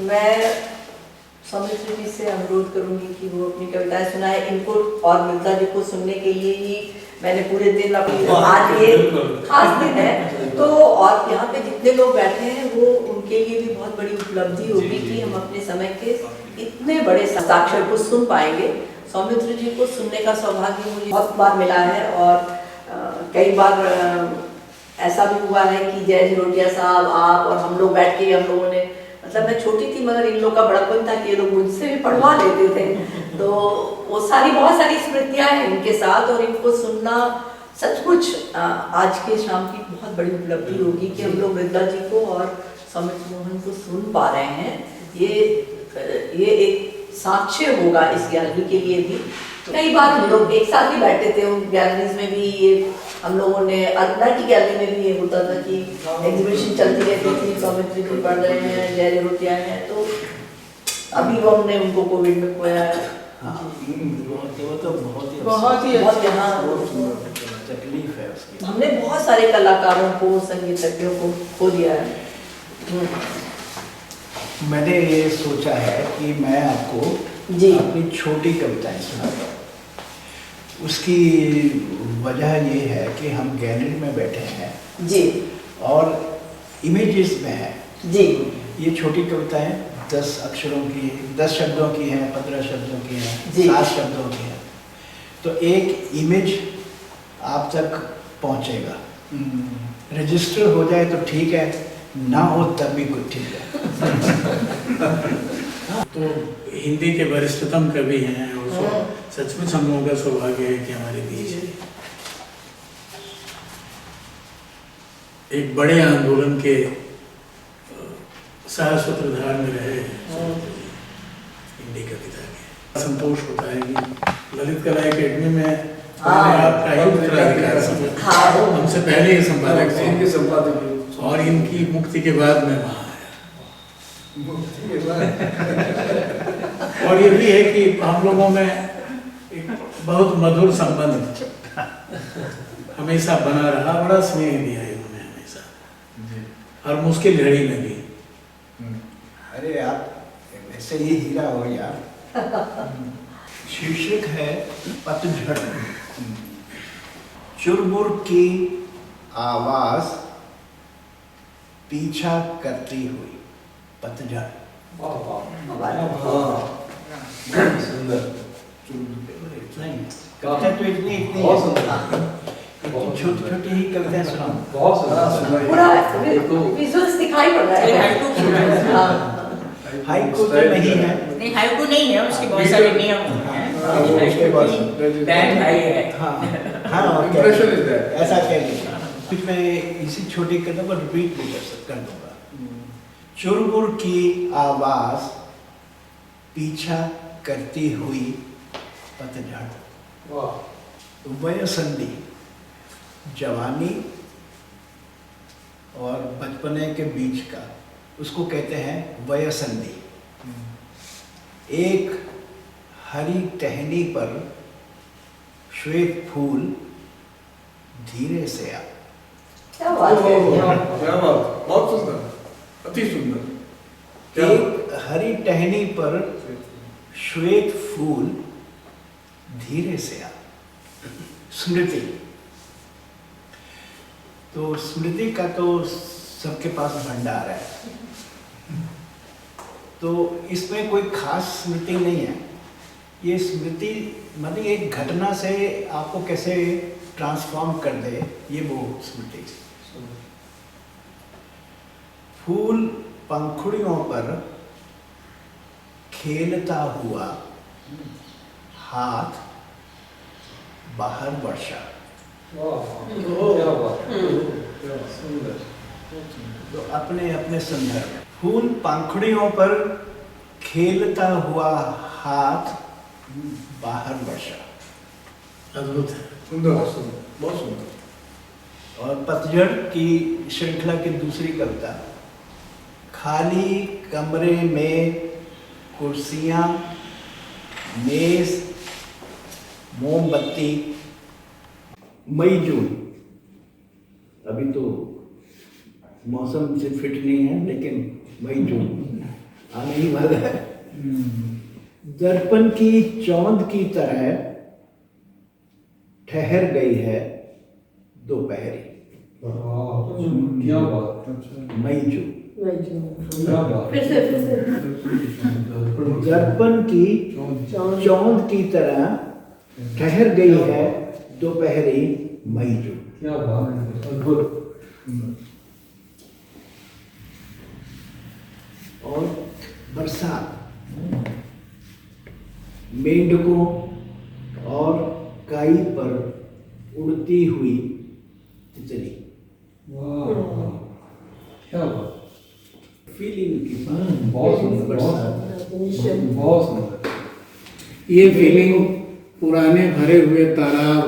मैं सौमित्र जी से अनुरोध करूंगी कि वो अपनी कविताएं सुनाए। इनको और मिर्जा जी को सुनने के लिए ही मैंने पूरे दिन अपनी, आज ये खास दिन है तो, और यहाँ पे जितने लोग बैठे हैं वो उनके लिए भी बहुत बड़ी उपलब्धि होगी कि हम अपने समय के इतने बड़े हस्ताक्षर को सुन पाएंगे। सौमित्र जी को सुनने का सौभाग्य मुझे बहुत बार मिला है और कई बार ऐसा भी हुआ है कि जय झरोटिया साहब, आप और हम लोग बैठ के, हम लोगों ने, मतलब मैं छोटी थी मगर इन लोग का बड़प्पन था कि ये लोग मुझसे भी पढ़वा लेते थे, तो वो सारी बहुत सारी स्मृतियां हैं इनके साथ, और इनको सुनना सचमुच आज के शाम की बहुत बड़ी उपलब्धि होगी कि हम लोग मृदा जी को और सौमित्र मोहन को सुन पा रहे हैं। ये एक साक्ष्य होगा इस गैलरी के लिए भी। कई बार हम लोग एक साथ ही बैठे थे उन गैलरीज में भी, ये हम लोगों ने अर्पणा की गैलरी में भी ये होता था कि एग्जीबिशन चलती रहती थी, सौमित्र जी पढ़ रहे हैं, जय झरोटिया हैं, तो अभी वो हमने उनको कोविड में खोया है। बहुत ही तकलीफ है उसकी। हमने बहुत सारे कलाकारों को, संगीतज्ञों को खो दिया है। मैंने ये सोचा है कि मैं आपको जी अपनी छोटी कविताएं सुनाता हूँ। उसकी वजह ये है कि हम गैलरी में बैठे हैं जी और इमेजेस में है जी। ये छोटी कविताएं 10 अक्षरों की, 10 शब्दों की हैं, 15 शब्दों की हैं, जी। 7 शब्दों की हैं, तो एक इमेज आप तक पहुंचेगा। रजिस्टर हो जाए तो ठीक है, ना हो तब भी कुछ ठीक है। तो हिंदी के वरिष्ठतम कवि हैं और सचमुच हम लोगों का सौभाग्य है कि हमारे बीच एक बड़े आंदोलन के सह सूत्रधार में रहे हिंदी कविता के। संतोष होता है कि ललित कला एकेडमी में आपका ही उत्तराधिकार समझ, हमसे पहले ही संपादक थे और इनकी मुक्ति के बाद मैं वहाँ और ये भी है कि हम लोगों में एक बहुत मधुर संबंध हमेशा बना रहा, बड़ा स्नेह दिया है इन्होंने हमेशा, और मुश्किल घड़ी में भी। अरे आप ऐसे ही हीरा हो यार। शीर्षक है पतझड़। चुरमुर की आवाज पीछा करती हुई पतझड़। कविता तो इतनी छोटी छोटी ही कविताएं सुनाऊं। पूरा विजुअल्स दिखाई पड़ रहा है। हाइकू तो नहीं है, नहीं हाइकू नहीं है, उसके बहुत सारे नियम हैं। बैंड हाई है। हाँ ऐसा कह लीजिए। कुछ मैं इसी छोटी कदम पर रिपीट भी कर दूंगा। चुरमुर की आवाज पीछा करती हुई पतझड़। वयसंधि, जवानी और बचपने के बीच का, उसको कहते हैं वयसंधि। एक हरी टहनी पर श्वेत फूल धीरे से आ। क्या बात है, बहुत सुंदर, अति सुंदर। एक हरी टहनी पर श्वेत फूल धीरे से आ। स्मृति, तो स्मृति का तो सबके पास भंडार है, तो इसमें कोई खास स्मृति नहीं है। ये स्मृति मतलब एक घटना से आपको कैसे ट्रांसफॉर्म कर दे, ये वो स्मृति। फूल पंखुड़ियों पर खेलता हुआ हाथ बाहर वर्षा। तो अपने अपने संदर्भ। फूल पंखुड़ियों पर खेलता हुआ हाथ बाहर वर्षा। अद्भुत है, सुंदर, बहुत सुंदर। और पतझड़ की श्रृंखला की दूसरी कविता। खाली कमरे में कुर्सियां, मेज, मोमबत्ती। मई जून, अभी तो मौसम से फिट नहीं है, लेकिन मई जून आने ही वाला है। दर्पण की चौंध की तरह ठहर गई है दोपहरी, क्या बात। मई जो। क्या बात। फिर से दर्पण की चौंध की तरह ठहर गई है दोपहरी, मई जो। क्या बात है, अद्भुत। और बरसात, मेंढकों और काई पर उड़ती हुई तितली। वाह, क्या बात। फीलिंग की बहुत सुंदर, बरसात। बहुत सुंदर। ये फीलिंग पुराने भरे हुए तालाब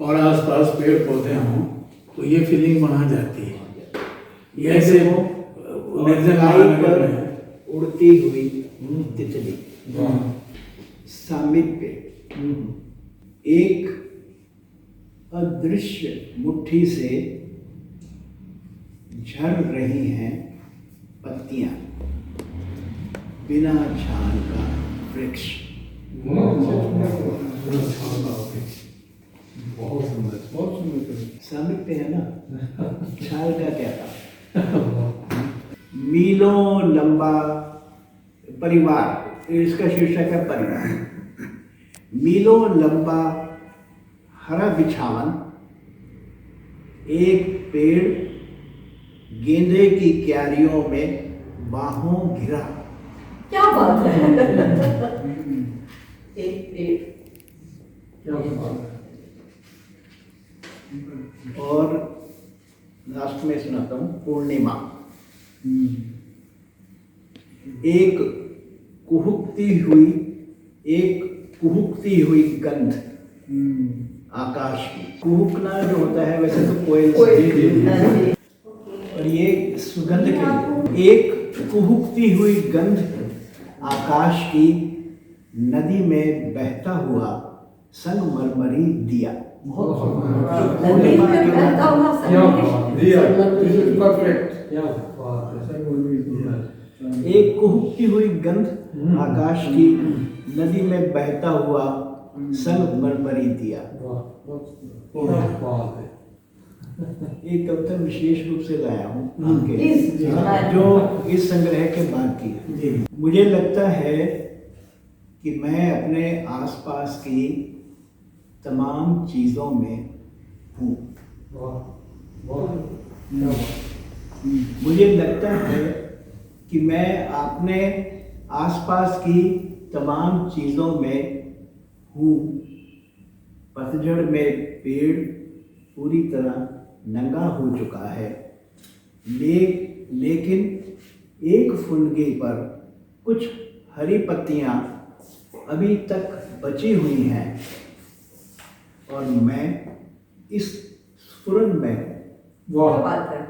और आसपास पेड़ पौधे हों तो ये फीलिंग वहाँ जाती है। ये ऐसे निर्जन काई महानगर पर में है। उड़ती हुई तितली। सामीप्य, एक अदृश्य मुट्ठी से झड़ रही हैं पत्तियां, बिना छाल का वृक्ष। बहुत सुंदर, बहुत सुंदर। सामीप्य है ना, छाल का क्या था। मीलों लंबा परिवार, इसका शीर्षक है परिवार। मीलों लंबा हरा बिछावन, एक पेड़ गेंदे की क्यारियों में बाहों घिरा। क्या बात है। एक क्या बात है। और लास्ट में सुनाता हूँ, पूर्णिमा। एक कुहुकती हुई गंध आकाश की। कुहुकना जो होता है वैसे तो कोयल से, और ये सुगंध के लिए। एक कुहुकती हुई गंध आकाश की, नदी में बहता हुआ संगमरमरी दिया। नदी में बहता हुआ क्या बात। दिया, परफेक्ट। क्या बात है, सर बोल दिया। एक कुहुकती हुई गंध आकाश की, नदी में बहता हुआ संगमरमरी दिया। वाह, बहुत सुंदर। क्या बात है। एक कविता विशेष रूप से लाया हूँ प्लीज। जो इस संग्रह के बाद की है। मुझे लगता है कि मैं अपने आसपास की तमाम चीज़ों में हूँ। वाह, वाह, क्या बात। मुझे लगता है कि मैं अपने आसपास की तमाम चीज़ों में हूँ। पतझड़ में पेड़ पूरी तरह नंगा हो चुका है, लेकिन एक फुनगी पर कुछ हरी पत्तियाँ अभी तक बची हुई हैं, और मैं इस स्फुरन में क्या वाह। बात है।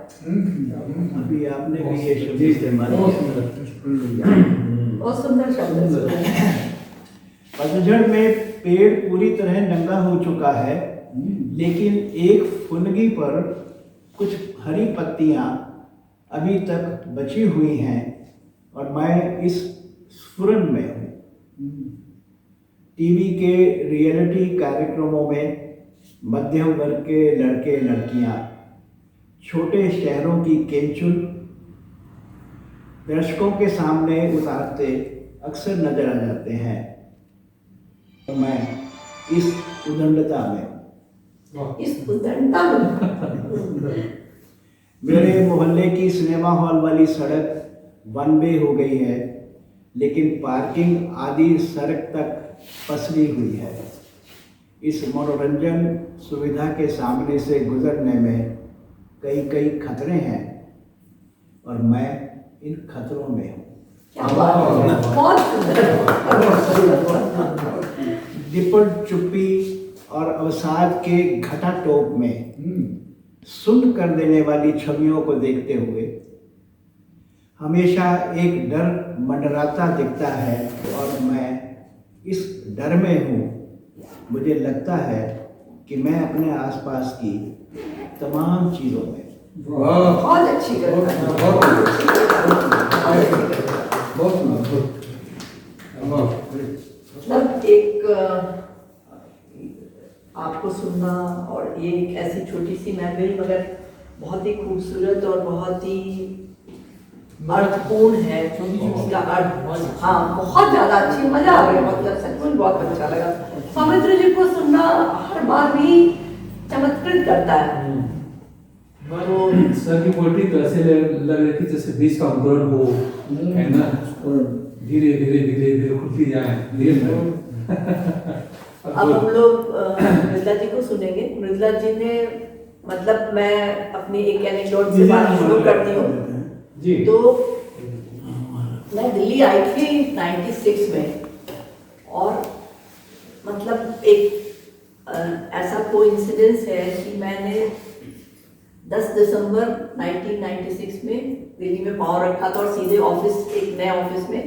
अभी आपने भी ये शब्द इस्तेमाल बहुत किया। सुंदर। बहुत सुंदर शब्द है। पतझड़ में पेड़ पूरी तरह नंगा हो चुका है, लेकिन एक फुनगी पर कुछ हरी पत्तियां अभी तक बची हुई हैं, और मैं इस स्फुरन में हूँ। टीवी के रियलिटी कार्यक्रमों में मध्यम वर्ग के लड़के लड़कियां छोटे शहरों की केंचुल दर्शकों के सामने उतारते अक्सर नजर आ जाते हैं, तो मैं इस उदंडता में, इस उदंडता में। मेरे मोहल्ले की सिनेमा हॉल वाली सड़क वन वे हो गई है, लेकिन पार्किंग आदि सड़क तक पसरी हुई है। इस मनोरंजन सुविधा के सामने से गुजरने में कई खतरे हैं, और मैं इन खतरों में हूँ। क्या बात है। बहुत सुंदर। डिपल चुप्पी और अवसाद के घटाटोप में सुन्न कर देने वाली छवियों को देखते हुए हमेशा एक डर मंडराता दिखता है, और मैं इस डर में हूँ। मुझे लगता है कि मैं अपने आसपास की तमाम चीज़ों में। वाह, बहुत अच्छी कविता। बहुत अच्छी कविता। बहुत सुंदर, वाह, मतलब एक आपको सुनना और ये एक ऐसी छोटी सी महफिल मगर बहुत ही खूबसूरत और बहुत ही अर्थपूर्ण है। उसका अर्थ हाँ बहुत ज़्यादा अच्छी, मज़ा आ गया, मतलब सचमुच बहुत अच्छा लगा। सौमित्र जी को सुनना हर बार भी चमत्कृत करता है। तो सर की पोएट्री तो ऐसे लग रही थी जैसे बीज का अंकुरण हो, है ना, धीरे धीरे धीरे धीरे खुलती जाए, धीरे अब हम लोग मृदुला जी को सुनेंगे। मृदुला जी ने मतलब मैं अपनी एक एनेक्डोट से बात शुरू करती हूँ। जी। तो मैं दिल्ली आई थी 96 में और मतलब एक ऐसा कोइंसिडेंस है कि मैंने 10 दिसंबर 1996 में दिल्ली में पाँव रखा था और सीधे ऑफिस, एक नए ऑफिस में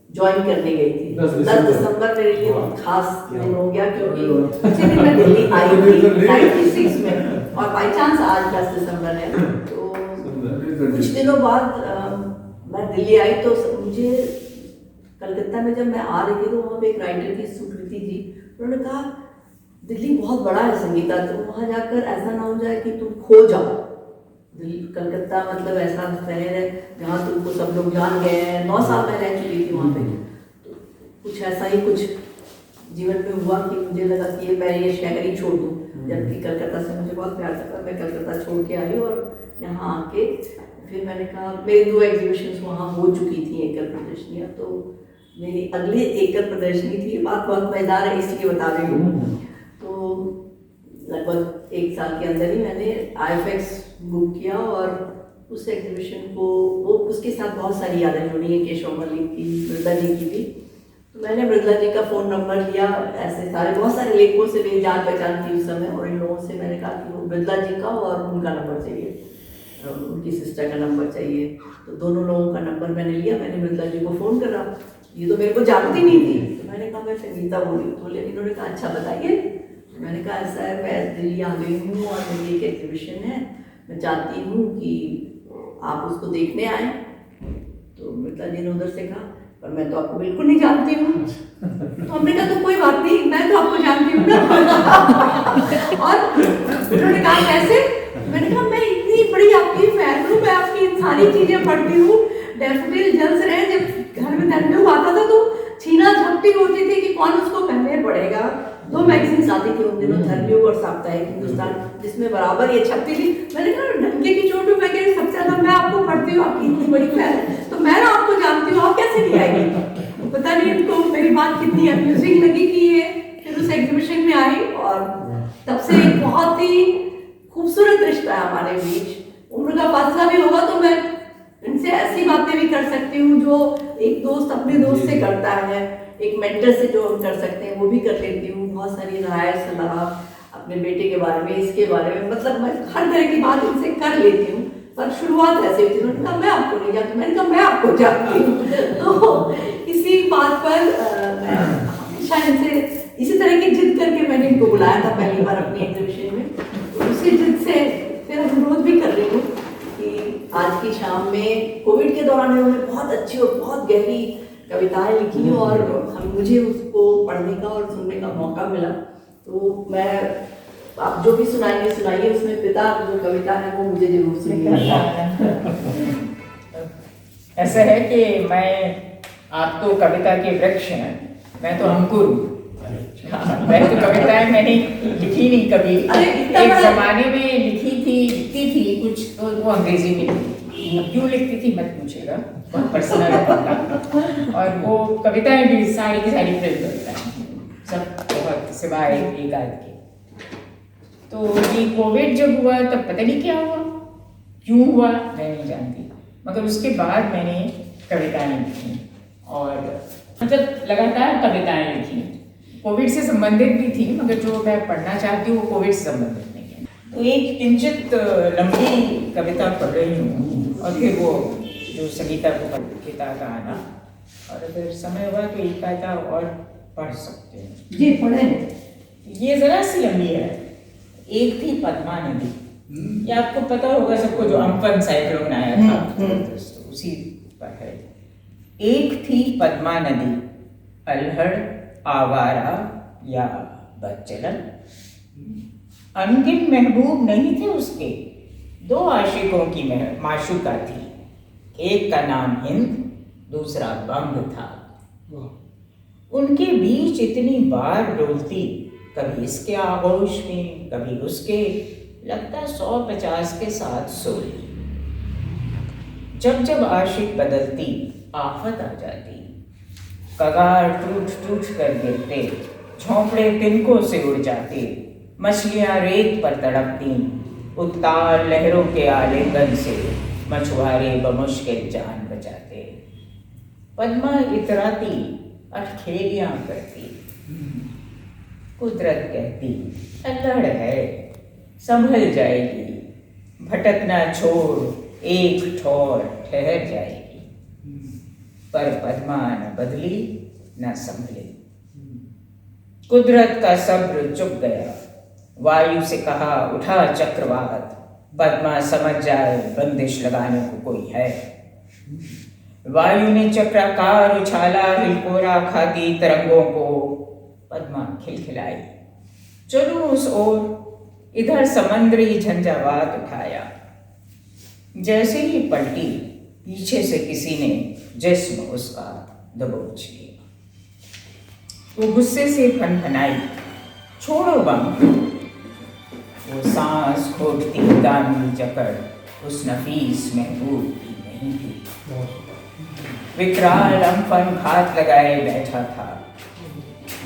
ज्वाइन करने गई थी। 10 दिसंबर मेरे लिए बहुत खास दिन हो गया क्योंकि उसी दिन मैं दिल्ली आई थी 96 में और बाई चांस आज 10 दिसंबर है। तो कुछ दिनों बाद मैं दिल्ली आई तो मुझे कलकत्ता में जब मैं आ रही थी तो वहाँ पे एक राइटर थी सुकृति जी, उन्होंने कहा दिल्ली बहुत बड़ा है संगीता, तो वहाँ जाकर ऐसा ना हो जाए कि तुम खो जाओ। कलकत्ता मतलब ऐसा शहर है जहाँ तुमको सब लोग जान गए हैं। 9 साल मैं रह चुकी थी वहाँ पे, तो कुछ ऐसा ही कुछ जीवन में हुआ कि मुझे लगा कि मैं ये शहर ही छोड़ दूँ, जबकि कलकत्ता से मुझे बहुत प्यार था। मैं कलकत्ता छोड़ के आई और यहाँ आके फिर मैंने कहा मेरी 2 एग्जीबिशंस वहाँ हो चुकी थी, एकल प्रदर्शनियाँ। तो मेरी अगली एकल प्रदर्शनी थी, बात बहुत मजेदार है इसलिए बता रही हूँ। तो लगभग 1 साल के अंदर ही मैंने IFX बुक किया और उस एग्जीबिशन को वो उसके साथ बहुत सारी यादें जुड़ी हैं, केशव मलिक की, मृदुला जी की भी। तो मैंने मृदुला जी का फ़ोन नंबर लिया, ऐसे सारे बहुत सारे लेखकों से मेरी जान पहचान थी उस समय, और इन लोगों से मैंने कहा कि वो मृदुला जी का और उनका नंबर चाहिए, उनकी सिस्टर का नंबर चाहिए। तो दोनों लोगों का नंबर मैंने लिया, मैंने मृदुला जी को फ़ोन करा। ये तो मेरे को जानती नहीं थी, तो मैंने कहा मैं संगीता बोल रही हूँ। बोले, इन्होंने कहा अच्छा बताइए। मैंने कहा ऐसा है मैं दिल्ली आ गई हूँ और मेरी एक एग्जीबिशन है, मैं चाहती हूँ कि आप उसको देखने आए। तो मृदुला जी ने उधर से कहा पर मैं तो आपको बिल्कुल नहीं जानती हूँ। तो हमने कहा तो कोई बात नहीं, मैं तो आपको जानती हूँ ना। और उन्होंने कहा कैसे? मैंने कहा मैं इतनी बड़ी आपकी फैन हूँ, मैं आपकी सारी चीजें पढ़ती हूँ। डैफोडिल जल रहे, जब घर में धर्म आता था तो छीना झपटी होती थी कि कौन उसको पहले पढ़ेगा। 2 मैगजीन्स आती थी उन दिनों, धर्मयुग और साप्ताहिक हिंदुस्तान, जिसमें बराबर ये छपती थी। मैंने कहा ढंके की चोटों में सबसे ज्यादा मैं आपको पढ़ती हूँ, आपकी इतनी बड़ी फैन, तो मैं ना आपको जानती हूँ, आप कैसे नहीं आएगी? पता नहीं इनको मेरी बात कितनी अम्यूजिंग लगी कि ये फिर उस एग्जीबिशन में आई और तब से एक बहुत ही खूबसूरत रिश्ता है हमारे बीच। उम्र का फासला भी होगा तो मैं इनसे ऐसी बातें भी कर सकती हूँ जो एक दोस्त अपने दोस्त से करता है, एक मेंटर से जो हम कर सकते हैं वो भी कर लेती हूँ। बहुत सारी राय सलाह अपने बेटे के बारे में, इसके बारे में, मतलब मैं हर तरह की बात इनसे कर लेती हूँ। पर शुरुआत ऐसे हुई थी, उन्होंने कहा मैं आपको नहीं जानती, मैंने कहा मैं आपको जानती हूँ। तो इसी बात पर मैं हमेशा इनसे इसी तरह की जिद करके मैंने इनको बुलाया था पहली बार अपनी एग्जीबिशन में। तो उसी जिद से फिर अनुरोध भी कर रही हूँ कि आज की शाम में कोविड के दौरान उन्होंने बहुत अच्छी और बहुत गहरी कविताएं लिखी और मुझे उसको पढ़ने का और सुनने का मौका मिला। तो मैं आप जो भी सुनाइए सुनाइए, उसमें पिता जो कविता है वो मुझे जरूर सुनिए। ऐसा है कि आप तो कविता के वृक्ष हैं, मैं तो अंकुर हूँ। मैं तो कविताएं मैंने लिखी नहीं कभी। एक जमाने में लिखती थी कुछ, तो वो अंग्रेजी में लिखती, क्यों लिखती थी मत पूछेगा, बहुत पर्सनल है। और वो कविताएं भी सारी की सारी प्रेम कविताएं सब, बहुत सिवाय एक आध के। तो ये कोविड जब हुआ तब पता नहीं क्या हुआ, क्यों हुआ मैं नहीं जानती, मगर उसके बाद मैंने कविताएं लिखी और मतलब लगातार कविताएं लिखी। कोविड से संबंधित भी थी, मगर जो मैं पढ़ना चाहती हूँ वो कोविड से संबंधित नहीं है। तो एक किंचित लंबी कविता पढ़ रही हूँ और फिर वो जो संगीता को गीता का आना, और अगर समय हुआ तो एक कविता और पढ़ सकते हैं। जी पढ़े। ये जरा सी लंबी है। एक थी पद्मा नदी, ये आपको पता होगा सबको, जो अम्पन साइक्लोन आया था, तो उसी पर है। एक थी पद्मा नदी, अल्हड़ आवारा या बदचलन। अनगिन महबूब नहीं थे उसके, 2 आशिकों की माशूका थी। एक का नाम हिंद, दूसरा बंग था। उनके बीच इतनी बार डोलती, कभी इसके आगोश में कभी उसके, लगता 150 के साथ सोली। जब जब आशिक बदलती, आफत आ जाती। कगार टूट टूट कर गिरते, झोंपड़े तिनकों से उड़ जाते, मछलियां रेत पर तड़पती, उत्ताल लहरों के आलिंगन से मछुआरे बमुश्किल जान बचाते। पद्मा इतराती, अटखेलियां करती। कुदरत कहती, अल्हड़ है, संभल जाएगी, भटकना छोड़, एक ठौर ठहर जाएगी। पर पद्मा न बदली न संभली। कुदरत का सब्र चुक गया। वायु से कहा, उठा चक्रवात, पद्मा समझ जाए बंदिश लगाने को कोई है। वायु ने चक्राकार उछाला, हिलकोरा खाती तरंगों को। पद्मा खिलखिलाई, चलो उस ओर। इधर समंदरी झंझावात उठाया। जैसे ही पलटी, पीछे से किसी ने जिस्म उसका दबोच लिया। वो गुस्से से फनफनाई, छोड़ो बम। वो सांस घोटती दानी जकड़ उस नफीस महबूब की नहीं थी। विकराल अम्फन घात लगाए बैठा था।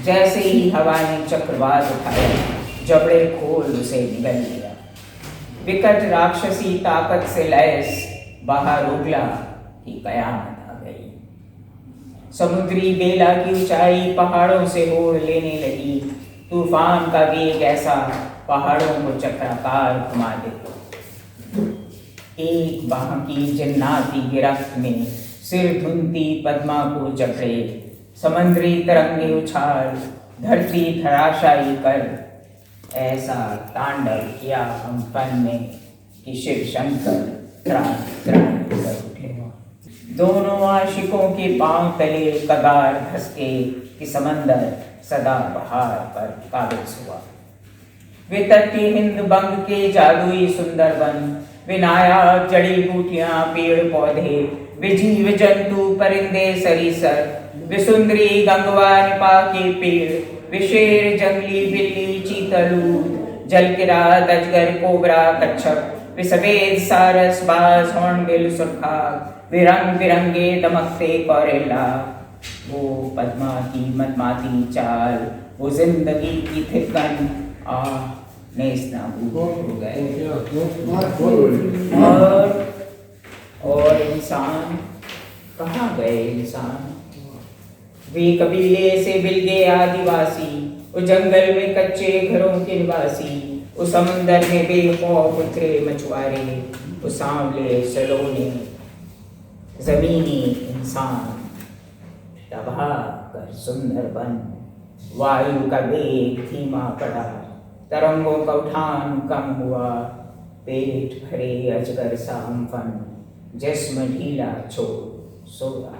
जैसे ही हवा ने चक्रवात उठाया, जबड़े खोल उसे निगल लिया। विकट राक्षसी ताकत से लैस बाहर उगला कि कयामत आ गई। समुद्री बेला की ऊंचाई पहाड़ों से होड़ लेने लगी। तूफान का वेग ऐसा पहाड़ों को चक्राकार घुमा देता। एक बाह की जन्नाती गिरफ्त में सिर धुनती पद्मा को जकड़े समंदरी तरंगे उछाल, धरती धराशायी कर ऐसा तांडव किया अम्फन में कि शिव शंकर त्राण त्राण कर उठे। दोनों आशिकों के पांव तले कगार धसके कि समंदर सदा बहार पर काबिज हुआ। वे तटीय हिंद बंग के जादुई सुंदरबन, वे नायाब जड़ी बूटियां पेड़ पौधे, वे जीव जंतु परिंदे सरीसर, वे सुंदरी गंगवा निपा के पेड़, वे शेर जंगली बिल्ली चीतलूद, जलकिरात अजगर कोबरा कच्छप, वे सफेद सारस बाज हॉर्नबिल सुरखार, वे रंग बिरंगे दमकते कौरेला। वो पद्मा की मनमाती चाल, वो जिंदगी की थिरकन नेस्तनाबूद हो गए। और इंसान कहाँ गए इंसान? वे कबीले से मिल गए आदिवासी, उस जंगल में कच्चे घरों के निवासी, उस समंदर में बेखौफ उतरे मछुआरे, उस सांवले सलोने जमीनी इंसान। तबाह कर सुंदर बन, वायु का वेग धीमा पड़ा, तरंगों का उठान कम हुआ, पेट भरे अजगर सा अम्फन, जिस्म ढीला छोड़ सो रहा।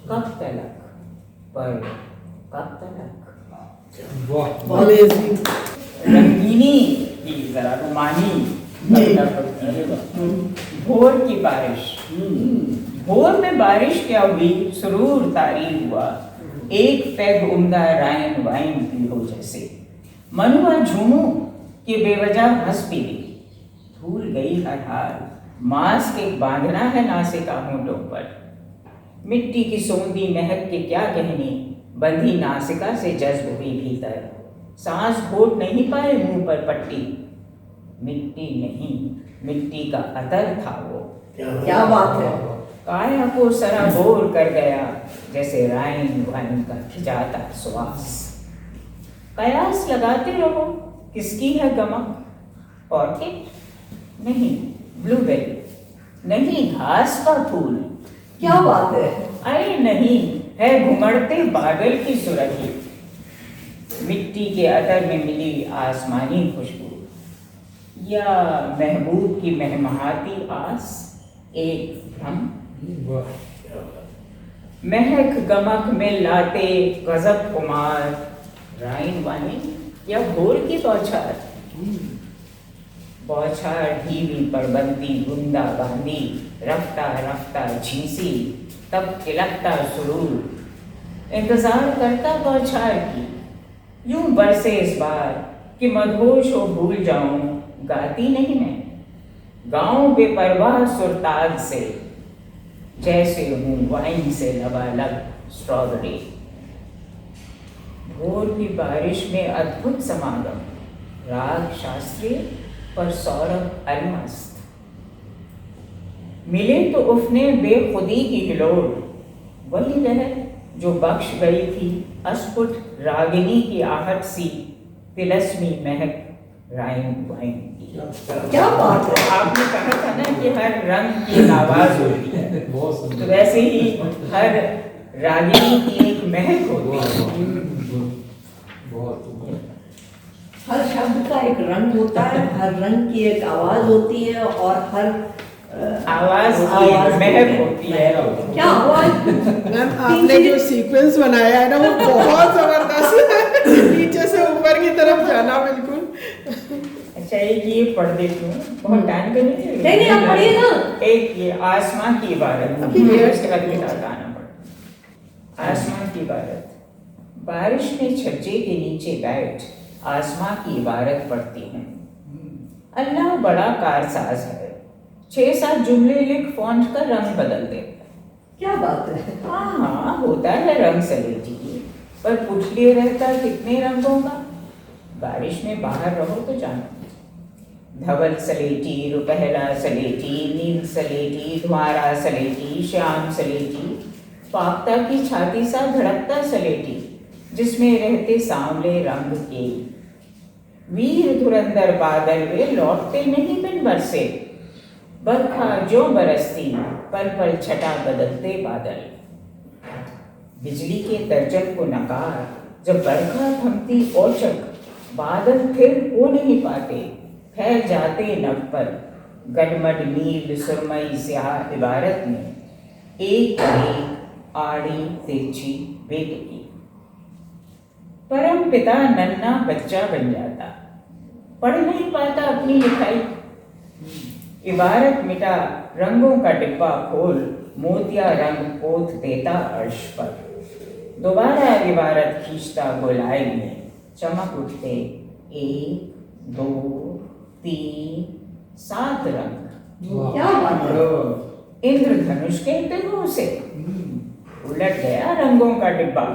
कब तलक पर कब तलक? रंगीनी की जरा रुमानी। भोर की बारिश, भोर में बारिश क्या हुई, सुरूर तारी हुआ। एक पैग उम्दा रायन वाइन पी हो जैसे, मनुआ झूमू कि बेवजह हंस भी दी। भूल गई हर हाल, मास्क एक बांधना है नासिका होंठों पर। मिट्टी की सौंधी महक के क्या कहनी, बंधी नासिका से जज्ब हुई भीतर। सांस घोट नहीं पाए मुंह पर पट्टी, मिट्टी नहीं मिट्टी का अतर था वो। क्या बात है। काया को सराबोर कर गया जैसे राइन वाइन का खिंचाता श्वास। कयास लगाते रहो किसकी है गमक, ऑर्किड नहीं, ब्लूबेरी नहीं, घास का फूल। क्या बात है। अरे नहीं, है घुमड़ते बादल की सुरही। मिट्टी के अतर में मिली आसमानी खुशबू, या महबूब की महमहाती आस, एक भ्रम। महक गमक में लाते गजब कुमार, राइन वाइन या भोर की बौछार। बौछार धीमी परबंदी बूंदा बांदी, रफ्ता रफ्ता झींसी तब तिलकता सुरूर। इंतजार करता बौछार की, यूं बरसे इस बार कि मदहोश हो भूल जाऊं, गाती नहीं मैं गाऊं बेपरवाह सुरताज से, जैसे हूँ वाइन से लबालब स्ट्रॉबेरी। भोर की बारिश में अद्भुत समागम, राग शास्त्रीय पर सौरभ अलमस्त। मिले तो उफने बेखुदी की हिलोर, वही लहर जो बख्श गई थी अस्फुट रागिनी की आहट सी, तिलस्मी महक राइन वाइन की। क्या बात है। आपने कहा था ना कि हर रंग की एक आवाज होती है, तो वैसे ही हर रागिनी की एक महक होती है। हर शब्द का एक रंग होता है, हर रंग की एक आवाज होती है और हर आवाज की एक महक होती है। क्या आवाज। मैम आपने जो सीक्वेंस बनाया है ना वो बहुत जबरदस्त है, नीचे से ऊपर की तरफ जाना बिल्कुल। अच्छा ये पढ़ देती हूँ, बहुत टाइम का नहीं। नहीं आप पढ़िए ना। एक ये आसमां की इबारत, अभी उसके बाद किताब गाना पढ़। आसमां की इबारत। बारिश में छज्जे के नीचे बैठ आसमां की इबारत पढ़ती हूँ। अल्लाह बड़ा कारसाज है, 6-7 जुमले लिख फॉन्ट का रंग बदल दे। क्या बात है। हाँ होता है रंग सलेटी, पर पूछ लिए रहता कितने रंगों का। बारिश में बाहर रहो तो जानो। धवल सलेटी, रुपहला सलेटी, नील सलेटी, धुआरा सलेटी, श्याम सलेटी, पाकता की छाती सा धड़कता सलेटी, जिसमें रहते सांवले रंग के वीर धुरंधर बादल वे लौटते नहीं बिन बरसे। बरखा जो बरसती पल पल छटा बदलते बादल। बिजली के तर्जन को नकार, जब बरखा थमती औचक, बादल फिर हो नहीं पाते, फैल जाते नभ पर। गडमड नील सुरमई स्याह इबारत में एक आड़ी तिरछी बेटकी। परम पिता नन्हा बच्चा बन जाता, पढ़ नहीं पाता अपनी लिखाई। इबारत मिटा रंगों का डिब्बा खोल, मोतिया रंग पोत देता अर्श पर। दोबारा इबारत खींचता गोलाई में, चमक उठते 1, 2, 3, 7 रंग। क्या बात है। इंद्रधनुष के तिगों से उलट गया रंगों का डिब्बा।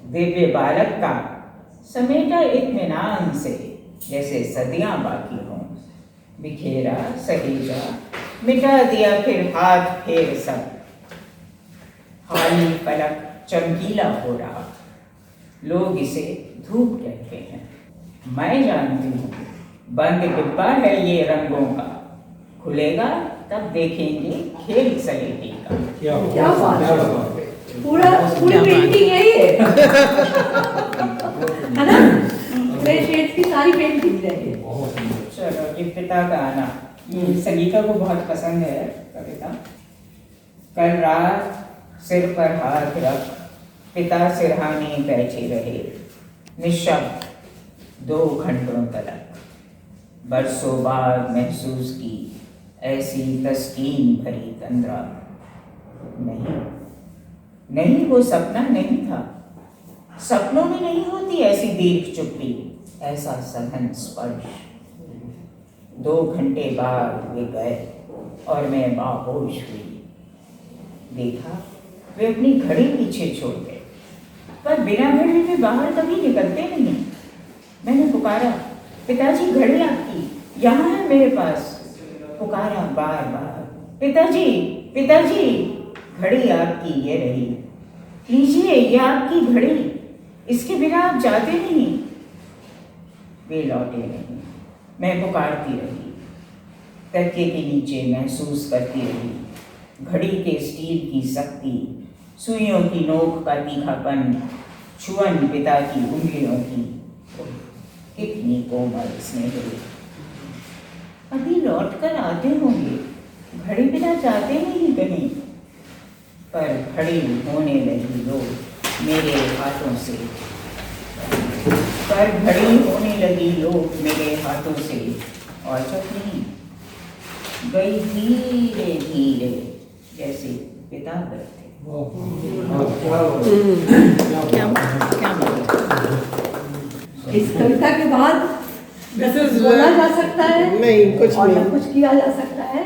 दिव्य बालक का समेटा इत्मीनान से, जैसे सदियां बाकी हों। बिखेरा सहेजा मिटा दिया फिर हाथ फेर सब। हाली पलक चमकीला हो रहा, लोग इसे धूप कहते हैं। मैं जानती हूँ बंद डिब्बा है ये रंगों का, खुलेगा तब देखेंगे खेल सलेटी का। क्या बात है। पूरी पेंटिंग है ये है ना। मेरे शेड्स की सारी पेंटिंग है ये। चलो ये पिता का आना, ये संगीता को बहुत पसंद है कविता। कल रात सिर पर हाथ रख पिता सिरहाने बैठे रहे, निःशब्द 2 घंटों तक। बरसों बाद महसूस की ऐसी तस्कीन भरी तंद्रा। नहीं वो सपना नहीं था। सपनों में नहीं होती ऐसी दीर्घ चुप्पी, ऐसा सघन स्पर्श। 2 घंटे बाद वे गए और मैं बाहोश हुई। देखा वे अपनी घड़ी पीछे छोड़ गए, पर बिना घड़ी में बाहर कभी निकलते नहीं। मैंने पुकारा, पिताजी घड़ी आपकी यहाँ है मेरे पास। पुकारा बार बार, पिताजी पिताजी घड़ी आपकी ये रही, लीजिए ये आपकी घड़ी, इसके बिना आप जाते नहीं। वे लौटे नहीं। मैं पुकारती रही, तकिए के नीचे महसूस करती रही घड़ी के स्टील की शक्ति, सुइयों की नोक का तीखापन, छुअन पिता की उंगलियों की। कितनी कोमल स्नेह। अभी लौट कर आते होंगे, घड़ी बिना जाते नहीं कहीं। पर खड़ी होने लगी लो मेरे हाथों से, पर खड़ी होने लगी लो मेरे हाथों से, और चुपनी गई धीरे धीरे जैसे पिता करते। इस कविता के बाद This is बोला जा सकता है नहीं, कुछ और नहीं। न कुछ किया जा सकता है।